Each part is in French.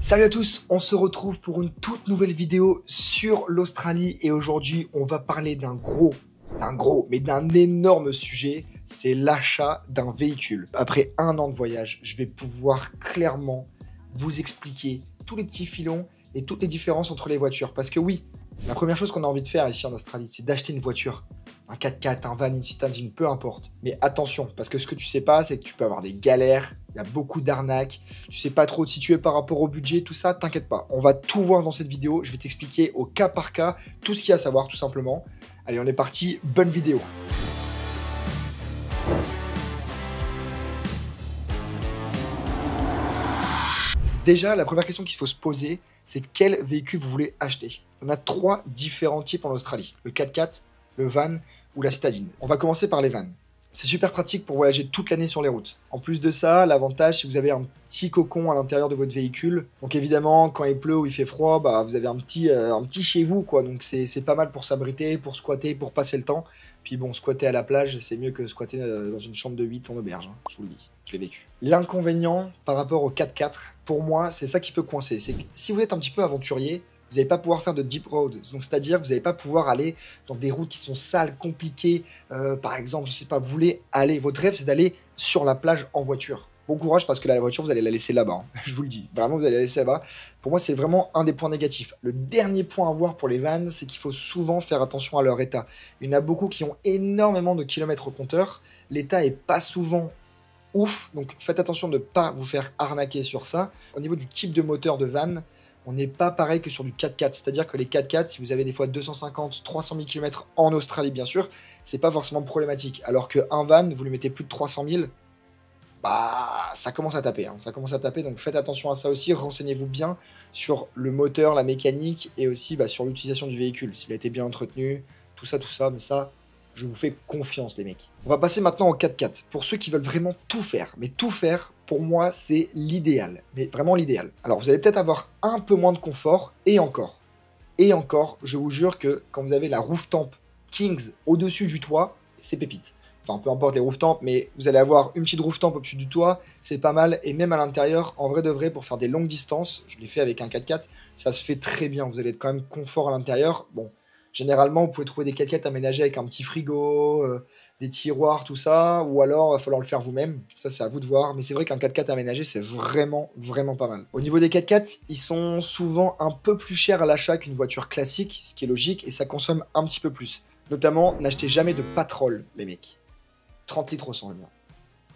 Salut à tous, on se retrouve pour une toute nouvelle vidéo sur l'Australie et aujourd'hui on va parler d'un énorme sujet, c'est l'achat d'un véhicule. Après un an de voyage, je vais pouvoir clairement vous expliquer tous les petits filons et toutes les différences entre les voitures. Parce que oui, la première chose qu'on a envie de faire ici en Australie, c'est d'acheter une voiture. Un 4x4, un van, une citadine, peu importe. Mais attention, parce que ce que tu sais pas, c'est que tu peux avoir des galères, il y a beaucoup d'arnaques, tu sais pas trop te situer par rapport au budget, tout ça, t'inquiète pas. On va tout voir dans cette vidéo, je vais t'expliquer au cas par cas tout ce qu'il y a à savoir, tout simplement. Allez, on est parti, bonne vidéo. Déjà, la première question qu'il faut se poser, c'est quel véhicule vous voulez acheter. On a trois différents types en Australie, le 4x4, le van ou la citadine. On va commencer par les vans. C'est super pratique pour voyager toute l'année sur les routes. En plus de ça, l'avantage, c'est que vous avez un petit cocon à l'intérieur de votre véhicule. Donc évidemment, quand il pleut ou il fait froid, bah, vous avez un petit chez vous, quoi. Donc c'est pas mal pour s'abriter, pour squatter, pour passer le temps. Puis bon, squatter à la plage, c'est mieux que squatter dans une chambre de 8 en auberge, hein, je vous le dis, je l'ai vécu. L'inconvénient par rapport au 4x4, pour moi, c'est ça qui peut coincer. C'est que si vous êtes un petit peu aventurier, vous n'allez pas pouvoir faire de deep road, donc c'est-à-dire vous n'allez pas pouvoir aller dans des routes qui sont sales, compliquées. Par exemple, je sais pas, vous voulez aller, votre rêve c'est d'aller sur la plage en voiture. Bon courage parce que la voiture vous allez la laisser là-bas, hein. Je vous le dis, vraiment vous allez la laisser là-bas. Pour moi c'est vraiment un des points négatifs. Le dernier point à voir pour les vannes, c'est qu'il faut souvent faire attention à leur état. Il y en a beaucoup qui ont énormément de kilomètres au compteur, l'état est pas souvent ouf, donc faites attention de ne pas vous faire arnaquer sur ça. Au niveau du type de moteur de van, on n'est pas pareil que sur du 4x4, c'est-à-dire que les 4x4, si vous avez des fois 250, 300 000 km en Australie, bien sûr, c'est pas forcément problématique. Alors qu'un van, vous lui mettez plus de 300 000, bah, ça commence à taper, hein. Ça commence à taper, donc faites attention à ça aussi, renseignez-vous bien sur le moteur, la mécanique, et aussi sur l'utilisation du véhicule, s'il a été bien entretenu, tout ça, mais ça, je vous fais confiance, les mecs. On va passer maintenant au 4x4. Pour ceux qui veulent vraiment tout faire, mais tout faire, pour moi, c'est l'idéal. Mais vraiment l'idéal. Alors, vous allez peut-être avoir un peu moins de confort, et encore. Et encore, je vous jure que quand vous avez la roof temp Kings au-dessus du toit, c'est pépite. Enfin, peu importe les roof temps, mais vous allez avoir une petite roof temp au-dessus du toit, c'est pas mal. Et même à l'intérieur, en vrai de vrai, pour faire des longues distances, je l'ai fait avec un 4x4, ça se fait très bien. Vous allez être quand même confort à l'intérieur. Bon. Généralement, vous pouvez trouver des 4x4 aménagés avec un petit frigo, des tiroirs, tout ça, ou alors il va falloir le faire vous-même. Ça, c'est à vous de voir. Mais c'est vrai qu'un 4x4 aménagé, c'est vraiment, vraiment pas mal. Au niveau des 4x4, ils sont souvent un peu plus chers à l'achat qu'une voiture classique, ce qui est logique, et ça consomme un petit peu plus. Notamment, n'achetez jamais de Patrol, les mecs. 30 litres au 100, le mien.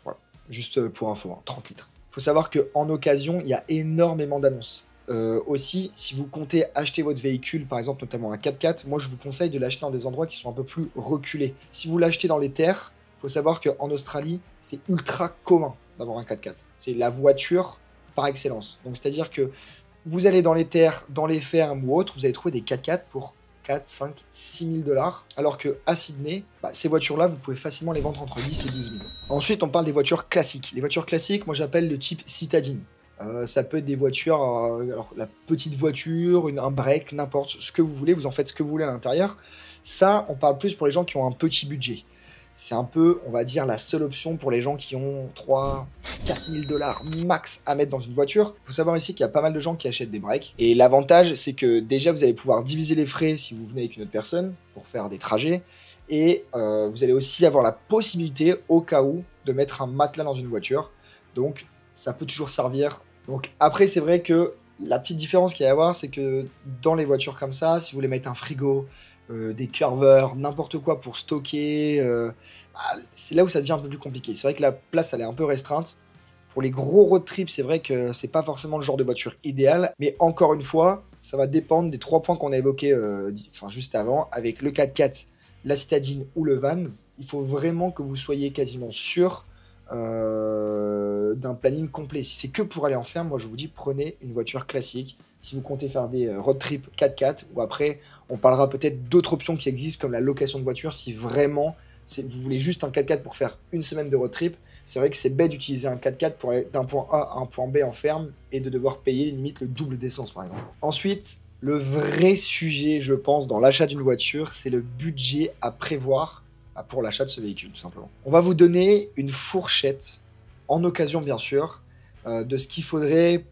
Voilà, juste pour info, hein, 30 litres. Il faut savoir qu'en occasion, il y a énormément d'annonces. Aussi, si vous comptez acheter votre véhicule, par exemple notamment un 4x4, moi je vous conseille de l'acheter dans des endroits qui sont un peu plus reculés. Si vous l'achetez dans les terres, il faut savoir qu'en Australie, c'est ultra commun d'avoir un 4x4. C'est la voiture par excellence. Donc c'est-à-dire que vous allez dans les terres, dans les fermes ou autres, vous allez trouver des 4x4 pour 4, 5, 6 000 $, alors qu'à Sydney, ces voitures-là, vous pouvez facilement les vendre entre 10 et 12 000. Ensuite, on parle des voitures classiques. Les voitures classiques, moi j'appelle le type citadine. Ça peut être des voitures, alors la petite voiture, un break, n'importe ce que vous voulez, vous en faites ce que vous voulez à l'intérieur. Ça, on parle plus pour les gens qui ont un petit budget. C'est un peu, on va dire, la seule option pour les gens qui ont 3 4 000 $ max à mettre dans une voiture. Il faut savoir ici qu'il y a pas mal de gens qui achètent des breaks. Et l'avantage, c'est que déjà, vous allez pouvoir diviser les frais si vous venez avec une autre personne pour faire des trajets. Et vous allez aussi avoir la possibilité, au cas où, de mettre un matelas dans une voiture. Donc, ça peut toujours servir. Donc après, c'est vrai que la petite différence qu'il y a à avoir, c'est que dans les voitures comme ça, si vous voulez mettre un frigo, des curveurs, n'importe quoi pour stocker, c'est là où ça devient un peu plus compliqué. C'est vrai que la place, elle est un peu restreinte. Pour les gros road trips, c'est vrai que c'est pas forcément le genre de voiture idéale. Mais encore une fois, ça va dépendre des 3 points qu'on a évoqués juste avant, avec le 4x4, la citadine ou le van. Il faut vraiment que vous soyez quasiment sûr d'un planning complet. Si c'est que pour aller en ferme, moi je vous dis prenez une voiture classique. Si vous comptez faire des road trips 4x4, ou après on parlera peut-être d'autres options qui existent comme la location de voiture. Si vraiment vous voulez juste un 4x4 pour faire une semaine de road trip, c'est vrai que c'est bête d'utiliser un 4x4 pour aller d'un point A à un point B en ferme et de devoir payer limite le double d'essence par exemple. Ensuite, le vrai sujet, je pense, dans l'achat d'une voiture, c'est le budget à prévoir pour l'achat de ce véhicule, tout simplement. On va vous donner une fourchette, en occasion bien sûr, de ce qu'il faudrait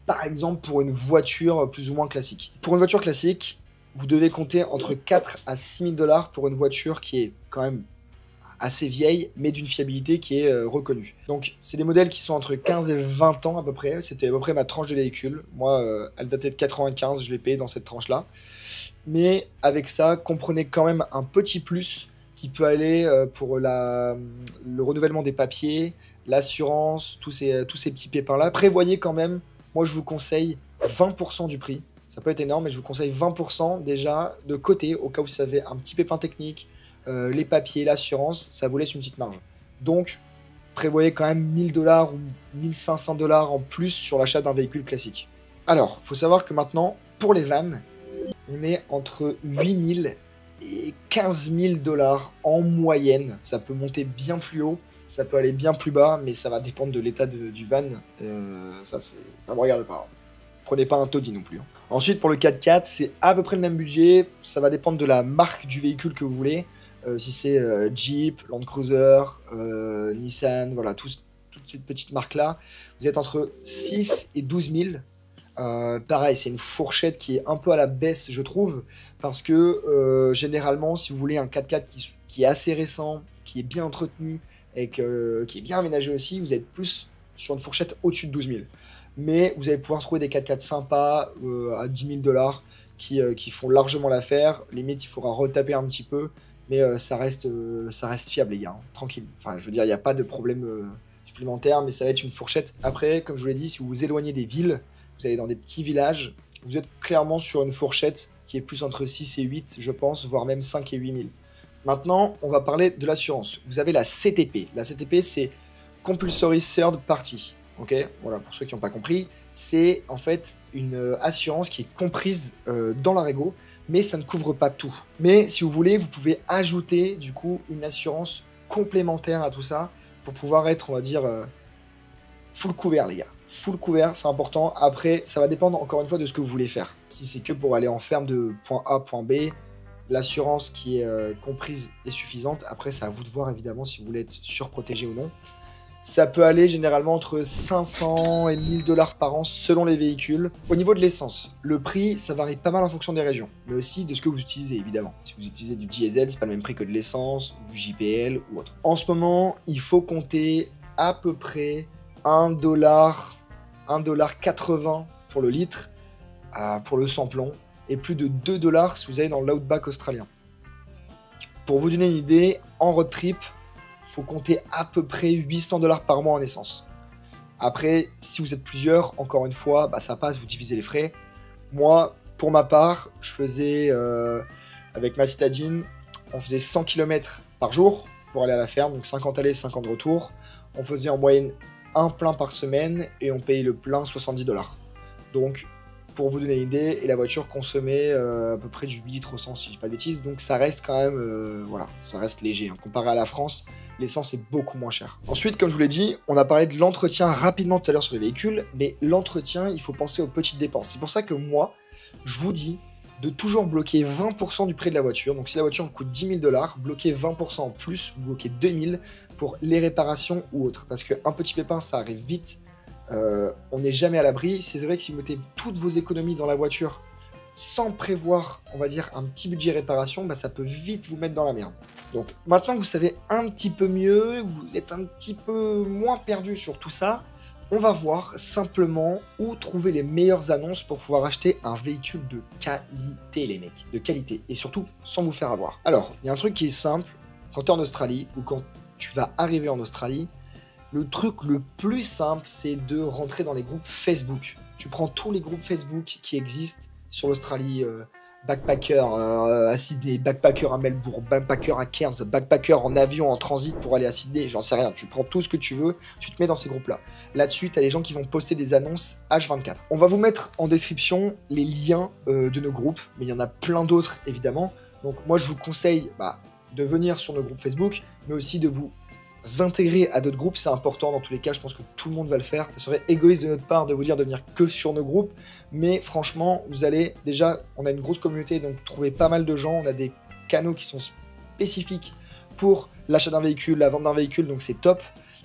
par exemple pour une voiture plus ou moins classique. Pour une voiture classique, vous devez compter entre 4 à 6 000 dollars pour une voiture qui est quand même assez vieille, mais d'une fiabilité qui est reconnue. Donc, c'est des modèles qui sont entre 15 et 20 ans à peu près. C'était à peu près ma tranche de véhicule. Moi, elle datait de 95, je l'ai payé dans cette tranche-là. Mais avec ça, comprenez quand même un petit plus qui peut aller pour le renouvellement des papiers, l'assurance, tous ces petits pépins-là. Prévoyez quand même, moi je vous conseille 20% du prix. Ça peut être énorme, mais je vous conseille 20% déjà de côté, au cas où vous avez un petit pépin technique, les papiers, l'assurance, ça vous laisse une petite marge. Donc, prévoyez quand même 1000 dollars ou 1500 dollars en plus sur l'achat d'un véhicule classique. Alors, il faut savoir que maintenant, pour les vannes, on est entre 8000 et 15 000 dollars en moyenne. Ça peut monter bien plus haut, ça peut aller bien plus bas, mais ça va dépendre de l'état du van. Ça ne me regarde pas. Prenez pas un taudis non plus. Ensuite, pour le 4x4, c'est à peu près le même budget. Ça va dépendre de la marque du véhicule que vous voulez. Si c'est Jeep, Land Cruiser, Nissan, voilà, toutes ces petites marques-là, vous êtes entre 6 et 12 000. Pareil, c'est une fourchette qui est un peu à la baisse, je trouve, parce que généralement, si vous voulez un 4x4 qui est assez récent, qui est bien entretenu et qui est bien aménagé aussi, vous êtes plus sur une fourchette au-dessus de 12 000. Mais vous allez pouvoir trouver des 4x4 sympas à 10 000 dollars qui font largement l'affaire. Limite, il faudra retaper un petit peu, mais ça reste fiable, les gars, hein, tranquille. Enfin, je veux dire, il n'y a pas de problème supplémentaire, mais ça va être une fourchette. Après, comme je vous l'ai dit, si vous vous éloignez des villes, vous allez dans des petits villages, vous êtes clairement sur une fourchette qui est plus entre 6 et 8, je pense, voire même 5 et 8 000. Maintenant, on va parler de l'assurance. Vous avez la CTP. La CTP, c'est Compulsory Third Party. Ok, voilà, pour ceux qui n'ont pas compris, c'est en fait une assurance qui est comprise dans la Rego, mais ça ne couvre pas tout. Mais si vous voulez, vous pouvez ajouter du coup une assurance complémentaire à tout ça pour pouvoir être, on va dire, full couvert, les gars. Full couvert, c'est important. Après, ça va dépendre encore une fois de ce que vous voulez faire. Si c'est que pour aller en ferme de point A, point B, l'assurance qui est comprise est suffisante. Après, c'est à vous de voir évidemment si vous voulez être surprotégé ou non. Ça peut aller généralement entre 500 et 1000 dollars par an selon les véhicules. Au niveau de l'essence, le prix, ça varie pas mal en fonction des régions, mais aussi de ce que vous utilisez évidemment. Si vous utilisez du diesel, c'est pas le même prix que de l'essence, du JPL ou autre. En ce moment, il faut compter à peu près 1,80$ pour le litre pour le samplon et plus de 2 dollars si vous allez dans l'outback australien. Pour vous donner une idée, en road trip, faut compter à peu près 800 dollars par mois en essence. Après, si vous êtes plusieurs, encore une fois, bah ça passe, vous divisez les frais. Moi, pour ma part, je faisais, avec ma citadine, on faisait 100 km par jour pour aller à la ferme, donc 50 allées, 50 retours. On faisait en moyenne un plein par semaine et on payait le plein 70 dollars. Donc, pour vous donner une idée, et la voiture consommait à peu près du 8 litres au 100 si je dis pas de bêtises, donc ça reste quand même, voilà, ça reste léger. Hein. Comparé à la France, l'essence est beaucoup moins chère. Ensuite, comme je vous l'ai dit, on a parlé de l'entretien rapidement tout à l'heure sur les véhicules, mais l'entretien, il faut penser aux petites dépenses. C'est pour ça que moi, je vous dis de toujours bloquer 20% du prix de la voiture. Donc si la voiture vous coûte 10 000 dollars, bloquez 20% en plus, vous bloquez 2000 pour les réparations ou autres. Parce qu'un petit pépin, ça arrive vite. On n'est jamais à l'abri. C'est vrai que si vous mettez toutes vos économies dans la voiture sans prévoir, on va dire, un petit budget réparation, bah, ça peut vite vous mettre dans la merde. Donc maintenant que vous savez un petit peu mieux, vous êtes un petit peu moins perdu sur tout ça, on va voir simplement où trouver les meilleures annonces pour pouvoir acheter un véhicule de qualité, les mecs. De qualité. Et surtout, sans vous faire avoir. Alors, il y a un truc qui est simple. Quand tu es en Australie, ou quand tu vas arriver en Australie, le truc le plus simple, c'est de rentrer dans les groupes Facebook. Tu prends tous les groupes Facebook qui existent sur l'Australie, backpacker à Sydney, backpacker à Melbourne, backpacker à Cairns, backpacker en avion, en transit pour aller à Sydney, j'en sais rien. Tu prends tout ce que tu veux, tu te mets dans ces groupes-là. Là-dessus, tu as des gens qui vont poster des annonces H24. On va vous mettre en description les liens de nos groupes, mais il y en a plein d'autres évidemment. Donc moi, je vous conseille de venir sur nos groupes Facebook, mais aussi de vous intégrer à d'autres groupes, c'est important dans tous les cas, je pense que tout le monde va le faire. Ça serait égoïste de notre part de vous dire de venir que sur nos groupes, mais franchement, vous allez, déjà, on a une grosse communauté, donc trouver pas mal de gens, on a des canaux qui sont spécifiques pour l'achat d'un véhicule, la vente d'un véhicule, donc c'est top.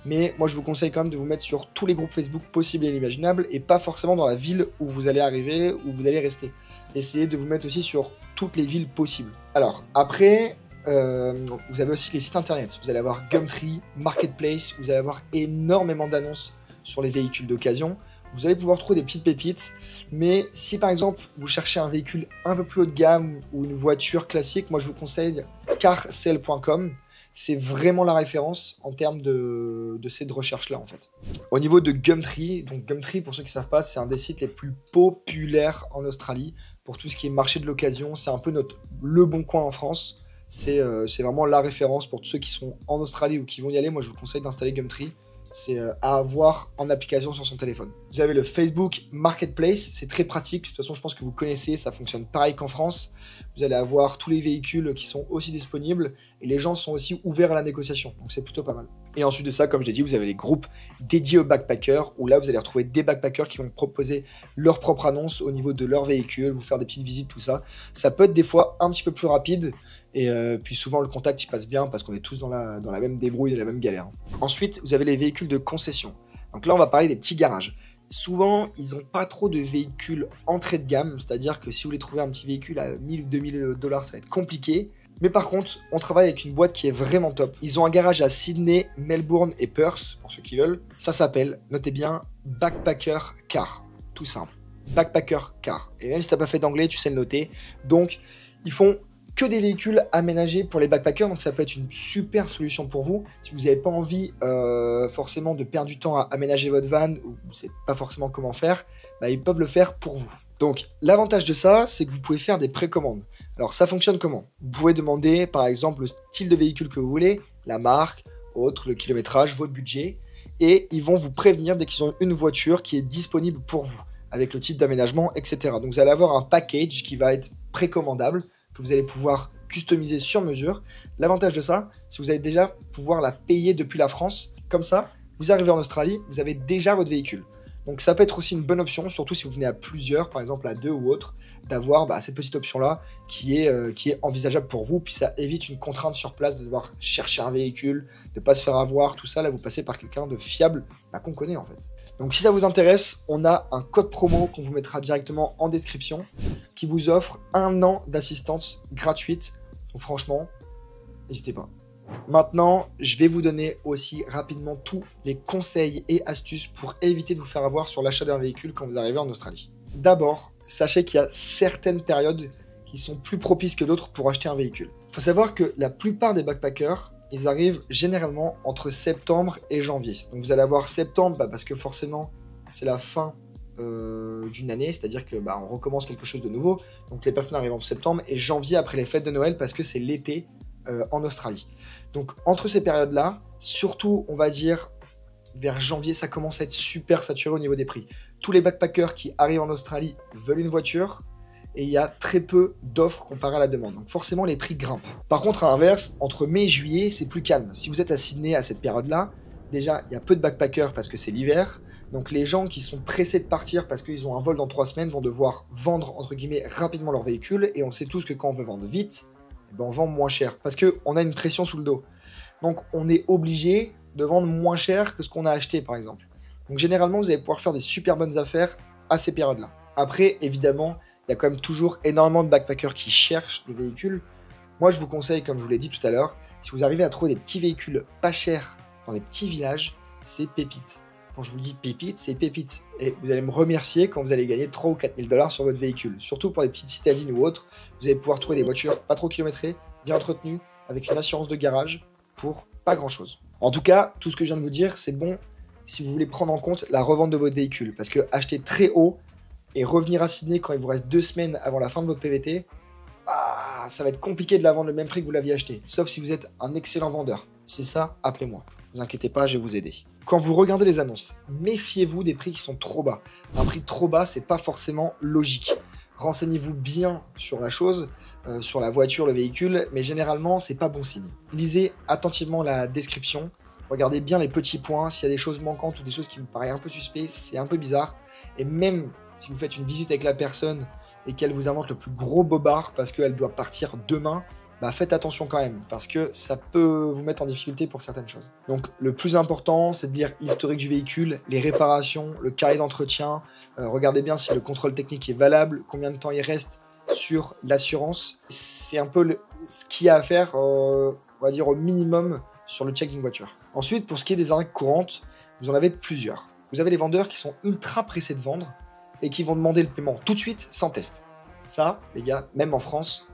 Mais moi, je vous conseille quand même de vous mettre sur tous les groupes Facebook possibles et inimaginables et pas forcément dans la ville où vous allez arriver, où vous allez rester. Essayez de vous mettre aussi sur toutes les villes possibles. Alors, après, vous avez aussi les sites internet. Vous allez avoir Gumtree, Marketplace, vous allez avoir énormément d'annonces sur les véhicules d'occasion. Vous allez pouvoir trouver des petites pépites, mais si par exemple vous cherchez un véhicule un peu plus haut de gamme ou une voiture classique, moi je vous conseille carsale.com. C'est vraiment la référence en termes de cette recherche-là en fait. Au niveau de Gumtree, donc Gumtree pour ceux qui ne savent pas, c'est un des sites les plus populaires en Australie pour tout ce qui est marché de l'occasion. C'est un peu Le Bon Coin en France. C'est vraiment la référence pour tous ceux qui sont en Australie ou qui vont y aller. Moi je vous conseille d'installer Gumtree. C'est à avoir en application sur son téléphone. Vous avez le Facebook Marketplace, c'est très pratique. De toute façon, je pense que vous connaissez, ça fonctionne pareil qu'en France. Vous allez avoir tous les véhicules qui sont aussi disponibles et les gens sont aussi ouverts à la négociation. Donc c'est plutôt pas mal. Et ensuite de ça, comme je l'ai dit, vous avez les groupes dédiés aux backpackers où là, vous allez retrouver des backpackers qui vont proposer leur propre annonce au niveau de leur véhicule, vous faire des petites visites, tout ça. Ça peut être des fois un petit peu plus rapide. Et puis souvent le contact il passe bien parce qu'on est tous dans la même débrouille, dans la même galère. Ensuite, vous avez les véhicules de concession. Donc là, on va parler des petits garages. Souvent, ils n'ont pas trop de véhicules entrée de gamme, c'est-à-dire que si vous voulez trouver un petit véhicule à 1000 ou 2000 $, ça va être compliqué. Mais par contre, on travaille avec une boîte qui est vraiment top. Ils ont un garage à Sydney, Melbourne et Perth, pour ceux qui veulent. Ça s'appelle, notez bien, Backpacker Car. Tout simple. Backpacker Car. Et même si tu n'as pas fait d'anglais, tu sais le noter. Donc, ils font que des véhicules aménagés pour les backpackers, donc ça peut être une super solution pour vous. Si vous n'avez pas envie forcément de perdre du temps à aménager votre van, ou vous ne savez pas forcément comment faire, bah, ils peuvent le faire pour vous. Donc l'avantage de ça, c'est que vous pouvez faire des précommandes. Alors ça fonctionne comment? Vous pouvez demander par exemple le style de véhicule que vous voulez, la marque, autre, le kilométrage, votre budget, et ils vont vous prévenir dès qu'ils ont une voiture qui est disponible pour vous, avec le type d'aménagement, etc. Donc vous allez avoir un package qui va être précommandable, que vous allez pouvoir customiser sur mesure. L'avantage de ça, c'est que vous allez déjà pouvoir la payer depuis la France. Comme ça, vous arrivez en Australie, vous avez déjà votre véhicule. Donc ça peut être aussi une bonne option, surtout si vous venez à plusieurs, par exemple à 2 ou autre, d'avoir cette petite option-là qui est envisageable pour vous. Puis ça évite une contrainte sur place de devoir chercher un véhicule, de ne pas se faire avoir, tout ça. Là, vous passez par quelqu'un de fiable qu'on connaît en fait. Donc si ça vous intéresse, on a un code promo qu'on vous mettra directement en description qui vous offre 1 an d'assistance gratuite. Donc franchement, n'hésitez pas. Maintenant, je vais vous donner aussi rapidement tous les conseils et astuces pour éviter de vous faire avoir sur l'achat d'un véhicule quand vous arrivez en Australie. D'abord, sachez qu'il y a certaines périodes qui sont plus propices que d'autres pour acheter un véhicule. Il faut savoir que la plupart des backpackers, ils arrivent généralement entre septembre et janvier. Donc vous allez avoir septembre parce que forcément, c'est la fin d'une année, c'est-à-dire que on recommence quelque chose de nouveau. Donc les personnes arrivent en septembre et janvier après les fêtes de Noël parce que c'est l'été en Australie. Donc entre ces périodes-là, surtout on va dire vers janvier, ça commence à être super saturé au niveau des prix. Tous les backpackers qui arrivent en Australie veulent une voiture et il y a très peu d'offres comparé à la demande. Donc forcément les prix grimpent. Par contre à l'inverse, entre mai et juillet, c'est plus calme. Si vous êtes à Sydney à cette période-là, déjà il y a peu de backpackers parce que c'est l'hiver. Donc les gens qui sont pressés de partir parce qu'ils ont un vol dans 3 semaines vont devoir vendre entre guillemets rapidement leur véhicule. Et on sait tous que quand on veut vendre vite, on vend moins cher parce qu'on a une pression sous le dos. Donc on est obligé de vendre moins cher que ce qu'on a acheté par exemple. Donc généralement vous allez pouvoir faire des super bonnes affaires à ces périodes-là. Après évidemment, il y a quand même toujours énormément de backpackers qui cherchent des véhicules. Moi je vous conseille, comme je vous l'ai dit tout à l'heure, si vous arrivez à trouver des petits véhicules pas chers dans les petits villages, c'est pépite. Quand je vous dis pépite, c'est pépite. Et vous allez me remercier quand vous allez gagner 3 ou 4 000 $ sur votre véhicule. Surtout pour les petites citadines ou autres, vous allez pouvoir trouver des voitures pas trop kilométrées, bien entretenues, avec une assurance de garage pour pas grand chose. En tout cas, tout ce que je viens de vous dire, c'est bon si vous voulez prendre en compte la revente de votre véhicule. Parce que acheter très haut et revenir à Sydney quand il vous reste 2 semaines avant la fin de votre PVT, ça va être compliqué de la vendre le même prix que vous l'aviez acheté. Sauf si vous êtes un excellent vendeur. Si c'est ça, appelez-moi. Ne vous inquiétez pas, je vais vous aider. Quand vous regardez les annonces, méfiez-vous des prix qui sont trop bas. Un prix trop bas, c'est pas forcément logique. Renseignez-vous bien sur la chose, sur la voiture, le véhicule, mais généralement, c'est pas bon signe. Lisez attentivement la description, regardez bien les petits points, s'il y a des choses manquantes ou des choses qui vous paraissent un peu suspectes, c'est un peu bizarre. Et même si vous faites une visite avec la personne et qu'elle vous invente le plus gros bobard parce qu'elle doit partir demain, bah faites attention quand même, parce que ça peut vous mettre en difficulté pour certaines choses. Donc le plus important, c'est de lire l'historique du véhicule, les réparations, le carnet d'entretien, regardez bien si le contrôle technique est valable, combien de temps il reste sur l'assurance. C'est un peu ce qu'il y a à faire, on va dire au minimum, sur le check d'une voiture. Ensuite, pour ce qui est des arnaques courantes, vous en avez plusieurs. Vous avez les vendeurs qui sont ultra pressés de vendre et qui vont demander le paiement tout de suite sans test. Ça, les gars, même en France,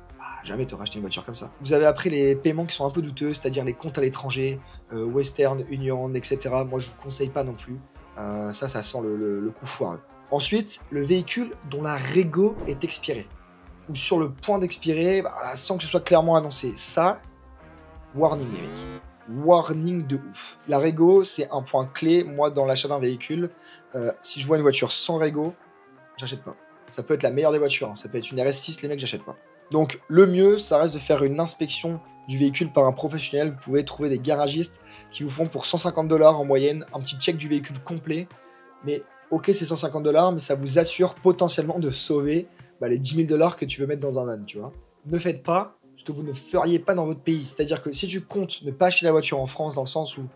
jamais te racheter une voiture comme ça. Vous avez après les paiements qui sont un peu douteux, c'est-à-dire les comptes à l'étranger, Western Union, etc. Moi, je vous conseille pas non plus. Ça sent le coup foireux. Ensuite, le véhicule dont la régo est expirée, ou sur le point d'expirer, sans que ce soit clairement annoncé. Ça, warning les mecs. Warning de ouf. La régo, c'est un point clé, moi, dans l'achat d'un véhicule. Si je vois une voiture sans régo, j'achète pas. Ça peut être la meilleure des voitures, hein. Ça peut être une RS6, les mecs, j'achète pas. Donc le mieux, ça reste de faire une inspection du véhicule par un professionnel. Vous pouvez trouver des garagistes qui vous font pour 150 $ en moyenne un petit check du véhicule complet. Mais ok, c'est 150 $, mais ça vous assure potentiellement de sauver les 10 000 $ que tu veux mettre dans un van, tu vois. Ne faites pas ce que vous ne feriez pas dans votre pays. C'est-à-dire que si tu comptes ne pas acheter la voiture en France, dans le sens où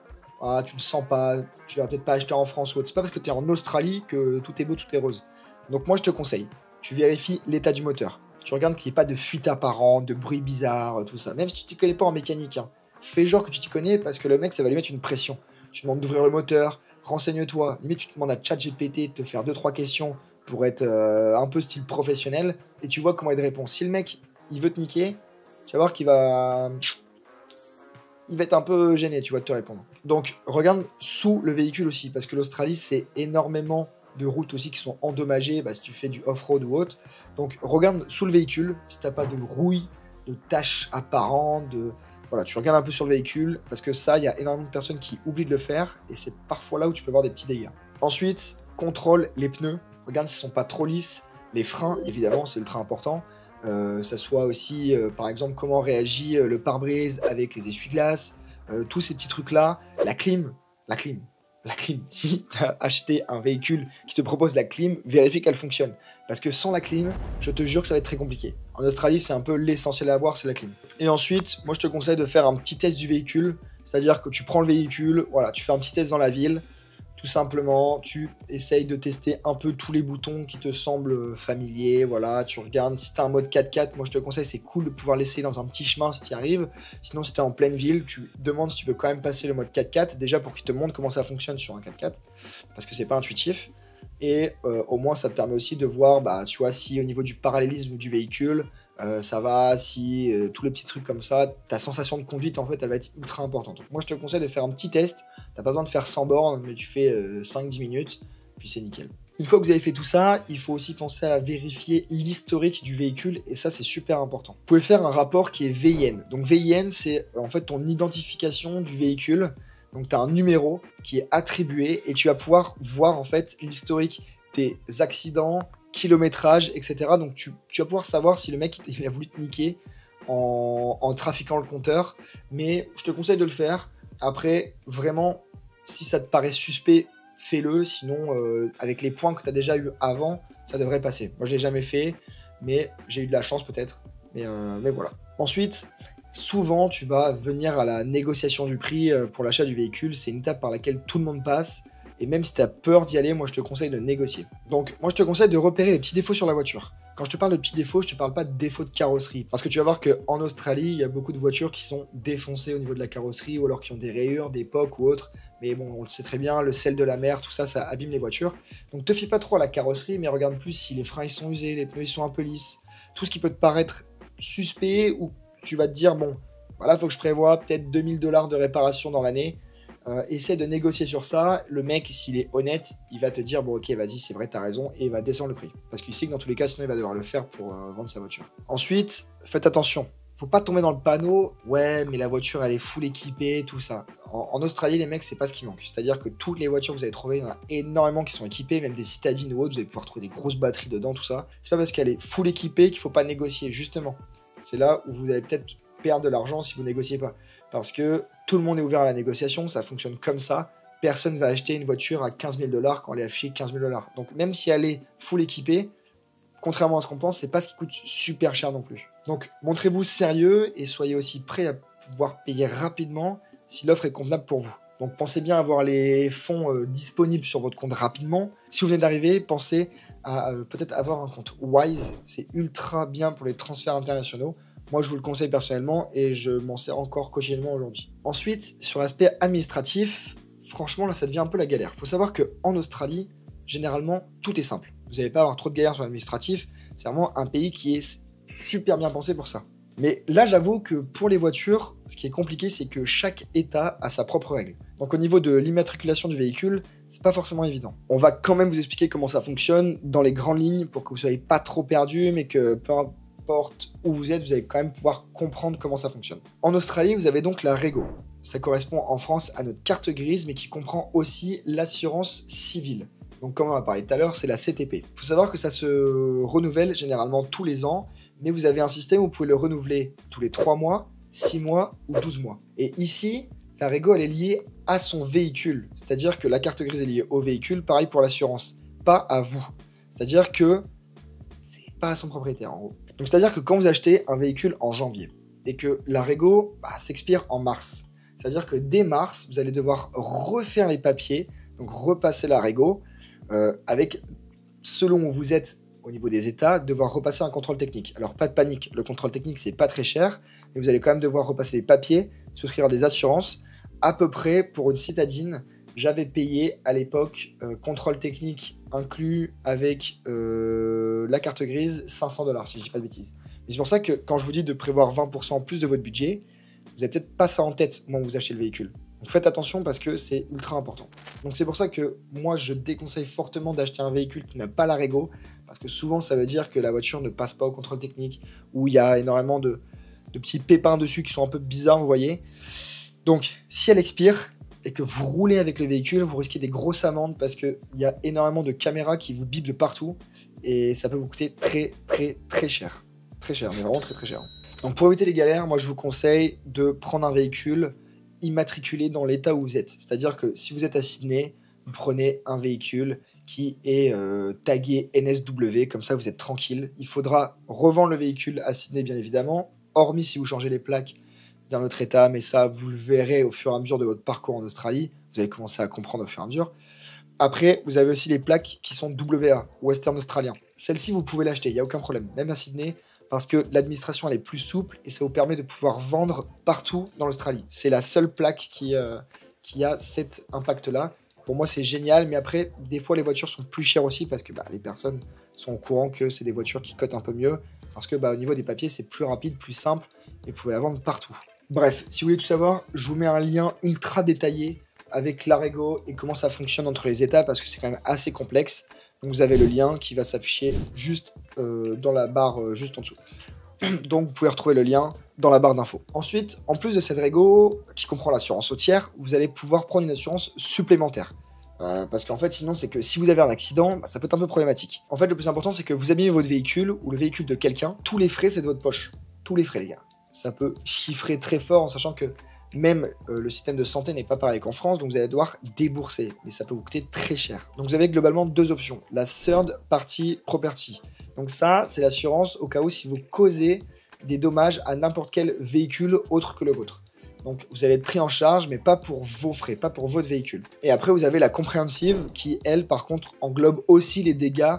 tu le sens pas, tu vas peut-être pas acheter en France ou autre, c'est pas parce que tu es en Australie que tout est beau, tout est rose. Donc moi je te conseille, tu vérifies l'état du moteur. Tu regardes qu'il n'y ait pas de fuite apparente, de bruit bizarre, tout ça. Même si tu ne t'y connais pas en mécanique, hein. Fais genre que tu t'y connais parce que le mec, ça va lui mettre une pression. Tu demandes d'ouvrir le moteur, renseigne-toi. Limite, tu demandes à ChatGPT de te faire 2-3 questions pour être un peu style professionnel et tu vois comment il te répond. Si le mec, il veut te niquer, tu vas voir qu'il va... Il va être un peu gêné, tu vois, de te répondre. Donc, regarde sous le véhicule aussi, parce que l'Australie, c'est énormément de routes aussi qui sont endommagées, si tu fais du off-road ou autre. Donc regarde sous le véhicule, si t'as pas de rouille, de taches apparentes, voilà, tu regardes un peu sur le véhicule, parce que ça, il y a énormément de personnes qui oublient de le faire, et c'est parfois là où tu peux avoir des petits dégâts. Ensuite, contrôle les pneus, regarde s'ils sont pas trop lisses, les freins, évidemment, c'est ultra important. Ça soit aussi, par exemple, comment réagit le pare-brise avec les essuie-glaces, tous ces petits trucs-là, la clim, si tu as acheté un véhicule qui te propose la clim, vérifie qu'elle fonctionne. Parce que sans la clim, je te jure que ça va être très compliqué. En Australie, c'est un peu l'essentiel à avoir, c'est la clim. Et ensuite, moi je te conseille de faire un petit test du véhicule. C'est-à-dire que tu prends le véhicule, voilà, tu fais un petit test dans la ville. Tout simplement, tu essayes de tester un peu tous les boutons qui te semblent familiers, voilà, tu regardes, si tu as un mode 4x4, moi je te conseille, c'est cool de pouvoir laisser dans un petit chemin si tu y arrives, sinon si tu es en pleine ville, tu demandes si tu peux quand même passer le mode 4x4, déjà pour qu'il te montre comment ça fonctionne sur un 4x4, parce que c'est pas intuitif, et au moins ça te permet aussi de voir, tu vois, si au niveau du parallélisme du véhicule, ça va, si tous les petits trucs comme ça, ta sensation de conduite en fait elle va être ultra importante. Donc, moi je te conseille de faire un petit test, t'as pas besoin de faire 100 bornes, mais tu fais 5-10 minutes, puis c'est nickel. Une fois que vous avez fait tout ça, il faut aussi penser à vérifier l'historique du véhicule, et ça c'est super important. Vous pouvez faire un rapport qui est VIN. Donc VIN c'est en fait ton identification du véhicule, donc tu as un numéro qui est attribué, et tu vas pouvoir voir en fait l'historique des accidents, kilométrage, etc. Donc tu vas pouvoir savoir si le mec il a voulu te niquer en trafiquant le compteur, mais je te conseille de le faire. Après, vraiment, si ça te paraît suspect, fais-le, sinon avec les points que tu as déjà eu avant, ça devrait passer. Moi je l'ai jamais fait, mais j'ai eu de la chance peut-être, mais voilà. Ensuite, souvent tu vas venir à la négociation du prix pour l'achat du véhicule, c'est une étape par laquelle tout le monde passe. Et même si tu as peur d'y aller, moi je te conseille de négocier. Donc moi je te conseille de repérer les petits défauts sur la voiture. Quand je te parle de petits défauts, je te parle pas de défauts de carrosserie. Parce que tu vas voir qu'en Australie, il y a beaucoup de voitures qui sont défoncées au niveau de la carrosserie, ou alors qui ont des rayures, des pocs ou autres. Mais bon, on le sait très bien, le sel de la mer, tout ça, ça abîme les voitures. Donc te fie pas trop à la carrosserie, mais regarde plus si les freins ils sont usés, les pneus ils sont un peu lisses. Tout ce qui peut te paraître suspect, ou tu vas te dire, bon, voilà, faut que je prévoie peut-être 2000 $ de réparation dans l'année. Essaie de négocier sur ça. Le mec, s'il est honnête, il va te dire bon ok vas-y c'est vrai t'as raison, et il va descendre le prix parce qu'il sait que dans tous les cas sinon il va devoir le faire pour vendre sa voiture. Ensuite faites attention, faut pas tomber dans le panneau ouais mais la voiture elle est full équipée, tout ça. En Australie les mecs c'est pas ce qui manque, c'est à dire que toutes les voitures que vous allez trouver, il y en a énormément qui sont équipées, même des citadines ou autres, vous allez pouvoir trouver des grosses batteries dedans, tout ça. C'est pas parce qu'elle est full équipée qu'il faut pas négocier, justement. C'est là où vous allez peut-être perdre de l'argent si vous négociez pas. Parce que tout le monde est ouvert à la négociation, ça fonctionne comme ça. Personne ne va acheter une voiture à 15 000 $ quand elle est affichée 15 000 $. Donc même si elle est full équipée, contrairement à ce qu'on pense, c'est pas ce qui coûte super cher non plus. Donc montrez-vous sérieux et soyez aussi prêt à pouvoir payer rapidement si l'offre est convenable pour vous. Donc pensez bien à avoir les fonds disponibles sur votre compte rapidement. Si vous venez d'arriver, pensez à peut-être avoir un compte Wise, c'est ultra bien pour les transferts internationaux. Moi je vous le conseille personnellement et je m'en sers encore quotidiennement aujourd'hui. Ensuite, sur l'aspect administratif, franchement là ça devient un peu la galère. Il faut savoir qu'en Australie, généralement tout est simple. Vous n'allez pas avoir trop de galères sur l'administratif, c'est vraiment un pays qui est super bien pensé pour ça. Mais là, j'avoue que pour les voitures, ce qui est compliqué, c'est que chaque État a sa propre règle. Donc au niveau de l'immatriculation du véhicule, c'est pas forcément évident. On va quand même vous expliquer comment ça fonctionne dans les grandes lignes pour que vous soyez pas trop perdu, mais que peu importe où vous êtes, vous allez quand même pouvoir comprendre comment ça fonctionne. En Australie, vous avez donc la Rego. Ça correspond en France à notre carte grise, mais qui comprend aussi l'assurance civile. Donc comme on a parlé tout à l'heure, c'est la CTP. Il faut savoir que ça se renouvelle généralement tous les ans, mais vous avez un système où vous pouvez le renouveler tous les 3 mois, 6 mois ou 12 mois. Et ici, la Rego, elle est liée à son véhicule. C'est-à-dire que la carte grise est liée au véhicule, pareil pour l'assurance, pas à vous. C'est-à-dire que c'est pas à son propriétaire en gros. Donc c'est-à-dire que quand vous achetez un véhicule en janvier et que la Rego s'expire en mars, c'est-à-dire que dès mars, vous allez devoir refaire les papiers, donc repasser la Rego, avec, selon où vous êtes au niveau des états, devoir repasser un contrôle technique. Alors pas de panique, le contrôle technique c'est pas très cher, mais vous allez quand même devoir repasser les papiers, souscrire des assurances. À peu près pour une citadine, j'avais payé à l'époque contrôle technique inclus avec la carte grise 500$ si je dis pas de bêtises. Mais c'est pour ça que quand je vous dis de prévoir 20% en plus de votre budget, vous n'avez peut-être pas ça en tête au moment où vous achetez le véhicule. Donc faites attention parce que c'est ultra important. Donc c'est pour ça que moi je déconseille fortement d'acheter un véhicule qui n'a pas la Rego, parce que souvent ça veut dire que la voiture ne passe pas au contrôle technique, ou il y a énormément de petits pépins dessus qui sont un peu bizarres, vous voyez. Donc si elle expire et que vous roulez avec le véhicule, vous risquez des grosses amendes parce qu'il y a énormément de caméras qui vous bipent de partout et ça peut vous coûter très cher. Très cher, mais vraiment très cher. Donc pour éviter les galères, moi je vous conseille de prendre un véhicule immatriculé dans l'état où vous êtes. C'est-à-dire que si vous êtes à Sydney, vous prenez un véhicule qui est tagué NSW, comme ça vous êtes tranquille. Il faudra revendre le véhicule à Sydney bien évidemment, hormis si vous changez les plaques d'un autre état, mais ça vous le verrez au fur et à mesure de votre parcours en Australie, vous allez commencer à comprendre au fur et à mesure. Après, vous avez aussi les plaques qui sont WA, Western Australien. Celle-ci, vous pouvez l'acheter, il n'y a aucun problème, même à Sydney, parce que l'administration elle est plus souple et ça vous permet de pouvoir vendre partout dans l'Australie. C'est la seule plaque qui a cet impact-là. Pour moi, c'est génial, mais après, des fois, les voitures sont plus chères aussi parce que les personnes sont au courant que c'est des voitures qui cotent un peu mieux, parce que au niveau des papiers, c'est plus rapide, plus simple, et vous pouvez la vendre partout. Bref, si vous voulez tout savoir, je vous mets un lien ultra détaillé avec la Rego et comment ça fonctionne entre les états, parce que c'est quand même assez complexe. Donc vous avez le lien qui va s'afficher juste dans la barre juste en dessous. Donc vous pouvez retrouver le lien dans la barre d'infos. Ensuite, en plus de cette Rego qui comprend l'assurance routière, vous allez pouvoir prendre une assurance supplémentaire. Parce qu'en fait, sinon, c'est que si vous avez un accident, ça peut être un peu problématique. En fait, le plus important, c'est que vous abîmez votre véhicule ou le véhicule de quelqu'un. Tous les frais, c'est de votre poche. Tous les frais, les gars. Ça peut chiffrer très fort en sachant que même le système de santé n'est pas pareil qu'en France, donc vous allez devoir débourser, mais ça peut vous coûter très cher. Donc vous avez globalement deux options, la Third Party Property. Donc ça, c'est l'assurance au cas où si vous causez des dommages à n'importe quel véhicule autre que le vôtre. Donc vous allez être pris en charge, mais pas pour vos frais, pas pour votre véhicule. Et après, vous avez la Comprehensive qui, elle, par contre, englobe aussi les dégâts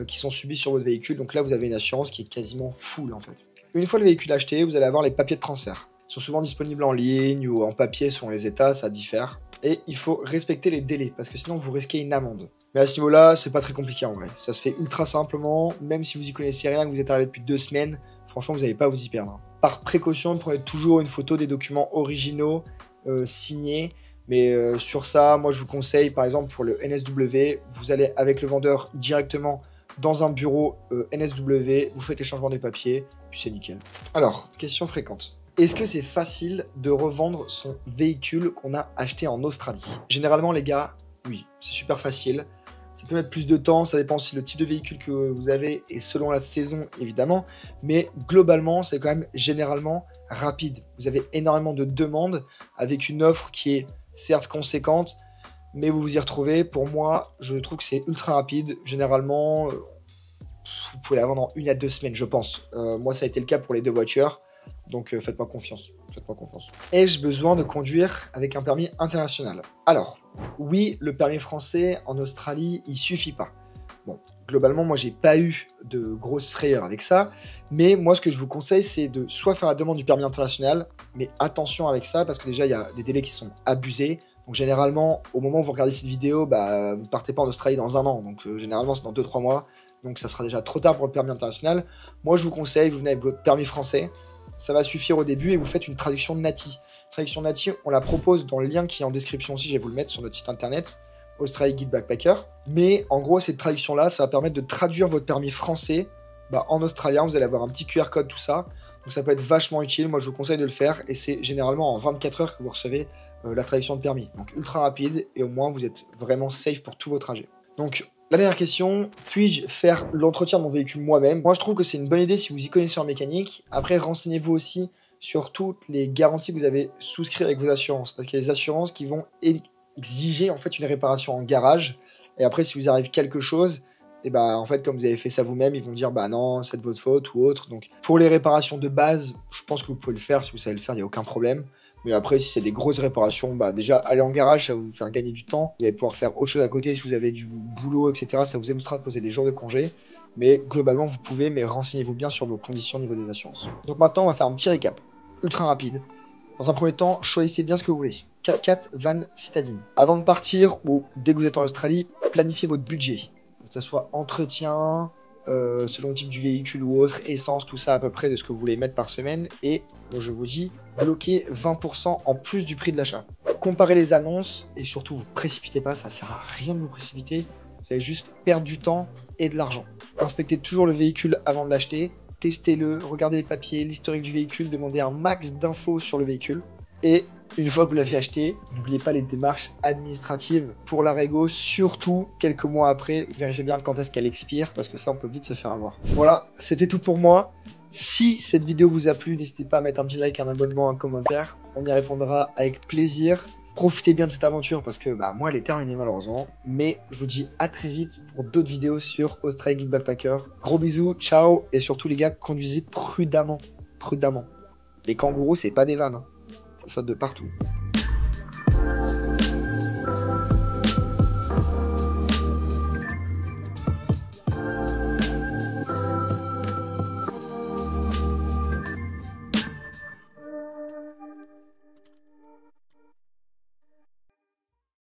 qui sont subis sur votre véhicule. Donc là, vous avez une assurance qui est quasiment full, en fait. Une fois le véhicule acheté, vous allez avoir les papiers de transfert. Ils sont souvent disponibles en ligne ou en papier selon les états, ça diffère. Et il faut respecter les délais, parce que sinon vous risquez une amende. Mais à ce niveau-là, c'est pas très compliqué en vrai. Ça se fait ultra simplement, même si vous y connaissez rien, que vous êtes arrivé depuis 2 semaines, franchement vous n'allez pas vous y perdre. Par précaution, prenez toujours une photo des documents originaux signés. Mais sur ça, moi je vous conseille, par exemple pour le NSW, vous allez avec le vendeur directement dans un bureau NSW, vous faites les changements des papiers, puis c'est nickel. Alors, question fréquente. Est-ce que c'est facile de revendre son véhicule qu'on a acheté en Australie? Généralement, les gars, oui, c'est super facile. Ça peut mettre plus de temps, ça dépend aussi le type de véhicule que vous avez et selon la saison, évidemment. Mais globalement, c'est quand même généralement rapide. Vous avez énormément de demandes avec une offre qui est certes conséquente, mais vous vous y retrouvez. Pour moi, je trouve que c'est ultra rapide. Généralement, vous pouvez l'avoir dans 1 à 2 semaines, je pense. Moi, ça a été le cas pour les 2 voitures. Donc, faites-moi confiance. Faites-moi confiance. Ai-je besoin de conduire avec un permis international? Alors, oui, le permis français en Australie, il suffit pas. Bon, globalement, moi, j'ai pas eu de grosses frayeurs avec ça. Mais moi, ce que je vous conseille, c'est de soit faire la demande du permis international, mais attention avec ça, parce que déjà, il y a des délais qui sont abusés. Donc, généralement, au moment où vous regardez cette vidéo, bah, vous partez pas en Australie dans 1 an. Donc, généralement, c'est dans 2-3 mois. Donc, ça sera déjà trop tard pour le permis international. Moi, je vous conseille, vous venez avec votre permis français. Ça va suffire au début et vous faites une traduction NATI. Traduction NATI, on la propose dans le lien qui est en description aussi, je vais vous le mettre sur notre site internet, Australia Guide Backpacker. Mais en gros, cette traduction-là, ça va permettre de traduire votre permis français en australien. Vous allez avoir un petit QR code, tout ça. Donc ça peut être vachement utile. Moi, je vous conseille de le faire. Et c'est généralement en 24 heures que vous recevez la traduction de permis. Donc ultra rapide et au moins, vous êtes vraiment safe pour tous vos trajets. Donc, la dernière question, puis-je faire l'entretien de mon véhicule moi-même? Moi, je trouve que c'est une bonne idée si vous y connaissez en mécanique. Après, renseignez-vous aussi sur toutes les garanties que vous avez souscrites avec vos assurances. Parce qu'il y a des assurances qui vont exiger en fait une réparation en garage. Et après, si vous arrive quelque chose, et bah en fait, comme vous avez fait ça vous-même, ils vont dire bah non, c'est de votre faute ou autre. Donc, pour les réparations de base, je pense que vous pouvez le faire. Si vous savez le faire, il n'y a aucun problème. Mais après, si c'est des grosses réparations, bah déjà, aller en garage, ça va vous faire gagner du temps. Vous allez pouvoir faire autre chose à côté si vous avez du boulot, etc. Ça vous évitera de poser des jours de congé. Mais globalement, vous pouvez, mais renseignez-vous bien sur vos conditions au niveau des assurances. Donc maintenant, on va faire un petit récap, ultra rapide. Dans un premier temps, choisissez bien ce que vous voulez. 4x4, van, citadine. Avant de partir, ou dès que vous êtes en Australie, planifiez votre budget. Que ce soit entretien, selon le type du véhicule ou autre, essence, tout ça à peu près de ce que vous voulez mettre par semaine. Et bon, je vous dis, bloquez 20% en plus du prix de l'achat. Comparez les annonces et surtout vous précipitez pas, ça sert à rien de vous précipiter. Vous allez juste perdre du temps et de l'argent. Inspectez toujours le véhicule avant de l'acheter. Testez-le, regardez les papiers, l'historique du véhicule, demandez un max d'infos sur le véhicule. Et une fois que vous l'avez acheté, n'oubliez pas les démarches administratives pour la régo, surtout quelques mois après. Vérifiez bien quand est-ce qu'elle expire, parce que ça, on peut vite se faire avoir. Voilà, c'était tout pour moi. Si cette vidéo vous a plu, n'hésitez pas à mettre un petit like, un abonnement, un commentaire. On y répondra avec plaisir. Profitez bien de cette aventure parce que moi, elle est terminée malheureusement. Mais je vous dis à très vite pour d'autres vidéos sur Australia Guide Backpacker. Gros bisous, ciao. Et surtout les gars, conduisez prudemment. Prudemment. Les kangourous, c'est pas des vannes, hein. Ça saute de partout.